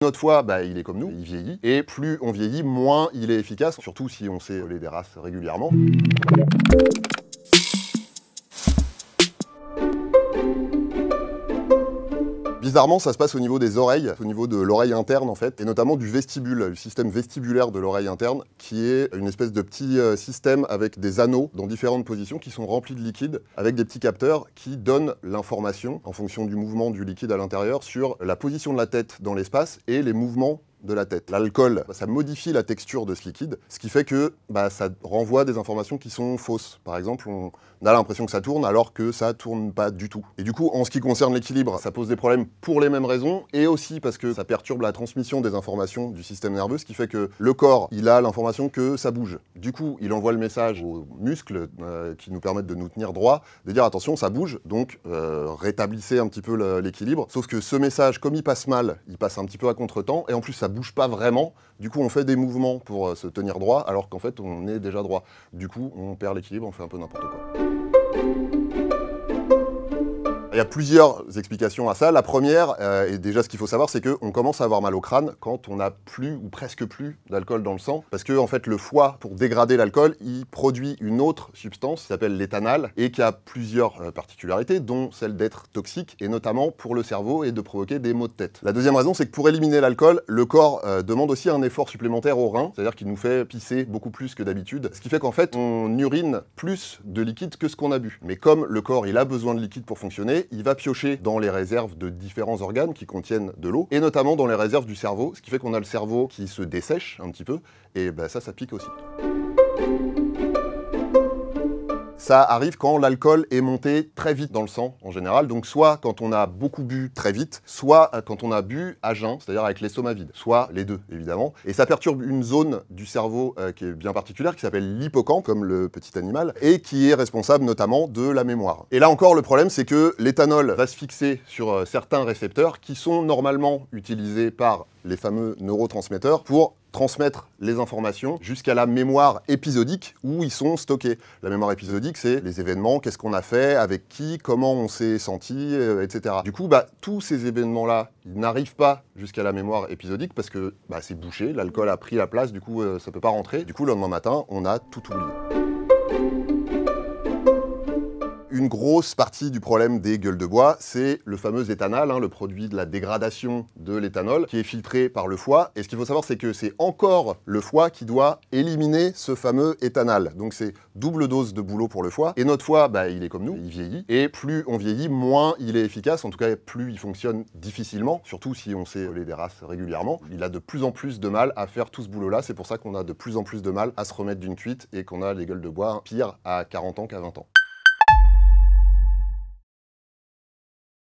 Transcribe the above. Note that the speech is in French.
Notre foie, il est comme nous, il vieillit, et plus on vieillit, moins il est efficace, surtout si on sait voler des races régulièrement. Bizarrement, ça se passe au niveau des oreilles, au niveau de l'oreille interne en fait, et notamment du vestibule, du système vestibulaire de l'oreille interne, qui est une espèce de petit système avec des anneaux dans différentes positions qui sont remplis de liquide, avec des petits capteurs qui donnent l'information, en fonction du mouvement du liquide à l'intérieur, sur la position de la tête dans l'espace et les mouvements de la tête. L'alcool, ça modifie la texture de ce liquide, ce qui fait que ça renvoie des informations qui sont fausses. Par exemple, on a l'impression que ça tourne alors que ça tourne pas du tout. Et du coup, en ce qui concerne l'équilibre, ça pose des problèmes pour les mêmes raisons, et aussi parce que ça perturbe la transmission des informations du système nerveux, ce qui fait que le corps, il a l'information que ça bouge. Du coup, il envoie le message aux muscles qui nous permettent de nous tenir droit, de dire attention, ça bouge, donc rétablissez un petit peu l'équilibre. Sauf que ce message, comme il passe mal, il passe un petit peu à contre-temps, et en plus ça bouge pas vraiment, du coup on fait des mouvements pour se tenir droit, alors qu'en fait on est déjà droit. Du coup on perd l'équilibre, on fait un peu n'importe quoi. Il y a plusieurs explications à ça. La première, et déjà ce qu'il faut savoir, c'est qu'on commence à avoir mal au crâne quand on n'a plus ou presque plus d'alcool dans le sang. Parce que en fait, le foie, pour dégrader l'alcool, il produit une autre substance qui s'appelle l'éthanal et qui a plusieurs particularités, dont celle d'être toxique, et notamment pour le cerveau et de provoquer des maux de tête. La deuxième raison, c'est que pour éliminer l'alcool, le corps demande aussi un effort supplémentaire aux reins, c'est-à-dire qu'il nous fait pisser beaucoup plus que d'habitude, ce qui fait qu'en fait, on urine plus de liquide que ce qu'on a bu. Mais comme le corps, il a besoin de liquide pour fonctionner, il va piocher dans les réserves de différents organes qui contiennent de l'eau, et notamment dans les réserves du cerveau, ce qui fait qu'on a le cerveau qui se dessèche un petit peu, et ça pique aussi. Ça arrive quand l'alcool est monté très vite dans le sang, en général. Donc soit quand on a beaucoup bu très vite, soit quand on a bu à jeun, c'est-à-dire avec l'estomac vide. Soit les deux, évidemment. Et ça perturbe une zone du cerveau qui est bien particulière, qui s'appelle l'hippocampe, comme le petit animal, et qui est responsable notamment de la mémoire. Et là encore, le problème, c'est que l'éthanol va se fixer sur certains récepteurs qui sont normalement utilisés par les fameux neurotransmetteurs pour transmettre les informations jusqu'à la mémoire épisodique où ils sont stockés. La mémoire épisodique, c'est les événements, qu'est-ce qu'on a fait, avec qui, comment on s'est senti, etc. Du coup, tous ces événements-là, ils n'arrivent pas jusqu'à la mémoire épisodique parce que c'est bouché, l'alcool a pris la place, du coup, ça peut pas rentrer. Du coup, le lendemain matin, on a tout oublié. Une grosse partie du problème des gueules de bois, c'est le fameux éthanal, le produit de la dégradation de l'éthanol, qui est filtré par le foie. Et ce qu'il faut savoir, c'est que c'est encore le foie qui doit éliminer ce fameux éthanal. Donc c'est double dose de boulot pour le foie. Et notre foie, il est comme nous, il vieillit. Et plus on vieillit, moins il est efficace. En tout cas, plus il fonctionne difficilement, surtout si on sait voler des races régulièrement. Il a de plus en plus de mal à faire tout ce boulot-là. C'est pour ça qu'on a de plus en plus de mal à se remettre d'une cuite et qu'on a les gueules de bois pires à 40 ans qu'à 20 ans.